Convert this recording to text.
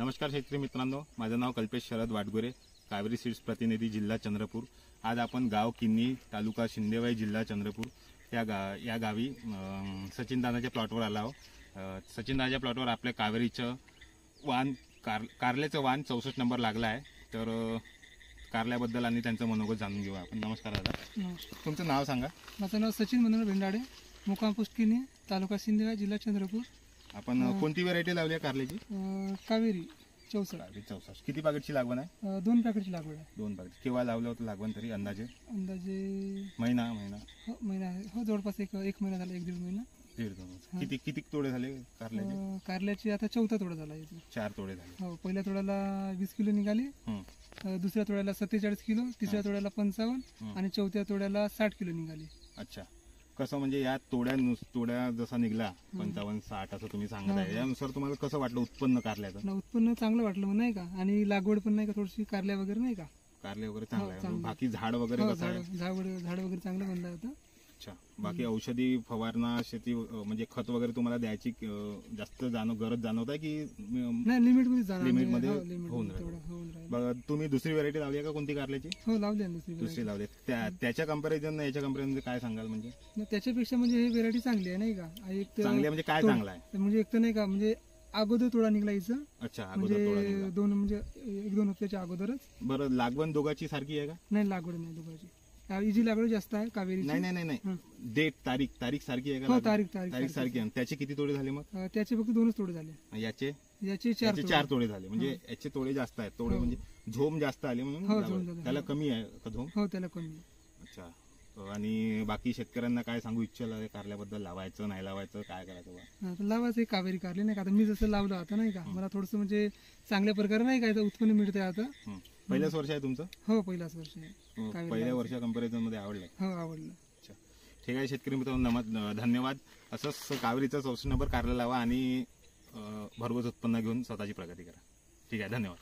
नमस्कार शेतकरी मित्रांनो, माझं नाव कल्पेश शरद वाटगोरे, कावेरी सीड्स प्रतिनिधी, जिल्हा चंद्रपूर। आज आपण गाव किन्नी, तालुका शिंदेवाई, जिल्हा चंद्रपूर या गावी सचिन दादाच्या प्लॉटवर आलो आहोत। सचिन दादाच्या प्लॉटवर आपल्या कावेरीचं वाण कारल्याचं वाण 64 नंबर लागला आहे। तर कारल्याबद्दल आणि त्यांचं मनोगत जाणून घेऊ आपण। नमस्कार दादा। नमस्कार। तुमचं नाव सांगा। माझं नाव सचिन मनोहर भेंडाडे, मुक्काम पोस्ट किन्नी, तालुका शिंदेवाई, जिल्हा चंद्रपूर। आपण कोणती व्हरायटी लावली आहे कारल्याची? कावेरी 64। 64। किती पॅकेटची लागवण आहे? 2 पॅकेटची लागवड आहे। 2 पॅकेट। केव्हा लावलं होतं लागवण तरी अंदाजे? महिना हो, महिना आहे। हो, जवळपास एक महिना झाला, 1-1.5 महिना। 1.5 किती तोडे झाले कारल्याचे? कारल्याची आता 4था तोडा झाला आहे। 4 तोडे झाले। हो, पहिल्या तोड्याला 20 किलो निघाले, दुसऱ्या तोड्याला 47 किलो, तिसऱ्या तोड्याला 55 आणि चौथ्या तोड्याला 60 किलो निघाले। अच्छा, कसं म्हणजे या तोड्या जसा निघला 55-60 असं तुम्ही सांगत आहे, यानुसार तुम्हाला कसं वाटलं उत्पन्न कारल्याचं? उत्पन्न चांगलं वाटलं मग, नाही का? आणि लागवड पण नाही का, थोडीशी कारल्या वगैरे नाही का, कारले वगैरे चांगलं आहे। बाकी झाड वगैरे कसं आहे? झाड वगैरे चांगलं बनलं होतं। अच्छा, बाकी औषधी फवारणा शेती म्हणजे खत वगैरे तुम्हाला द्यायची जास्त गरज जाणवत आहे की नाही? लिमिटमध्ये होऊन राहील। तुम्ही दुसरी व्हरायटी लावली आहे का कोणती कारल्याची? हो, लावली आहे दुसरी लावली। त्याच्या कंपॅरिझन याच्या कंपॅरिझन काय सांगाल? म्हणजे त्याच्यापेक्षा म्हणजे हे व्हेरायटी चांगली आहे, नाही का? चांगली म्हणजे काय चांगला आहे? म्हणजे एक तर नाही का, म्हणजे अगोदर तोडा निघला हिचं। अच्छा, अगोदर तोडा निघाला। 1-2 हप्त्याच्या अगोदरच। बरं, लागवण दोघांची सारखी आहे का? नाही, लागवड नाही दोघांची। हिची लागवड जास्त आहे कावेरी। नाही, डेट तारीख सारखी आहे का? हो, तारीख सारखी आहे। त्याचे किती तोडे झाले मग? त्याचे फक्त 2च तोडे झाले। याचे 4 तोडे झाले। म्हणजे याचे तोडे जास्त आहेत, तोडे म्हणजे झोम जास्त आले म्हणून त्याला कमी आहे का झोम? हो, त्याला कमी आहे। अच्छा, आणि बाकी शेतकऱ्यांना काय सांगू इच्छिला कारल्याबद्दल? लावायचं नाही लावायचं, काय करायचं? लावायचं कावेरी कारले, नाही का? आता मी जसं लावलं आता, नाही का, मला थोडंसं म्हणजे चांगल्या प्रकारे नाही का उत्पन्न मिळतंय आता। पहिल्याच वर्ष आहे तुमचं? हो, पहिल्याच वर्ष आहे। पहिल्या वर्षा कंपॅरिझन मध्ये आवडलं? हो, आवडलं। अच्छा, ठीक आहे शेतकरी मित्रांनो, धन्यवाद। असंच कावेरीचं 64 नंबर कारला लावा आणि भरघोस उत्पन्न घेऊन स्वतःची प्रगती करा। ठीक आहे, धन्यवाद।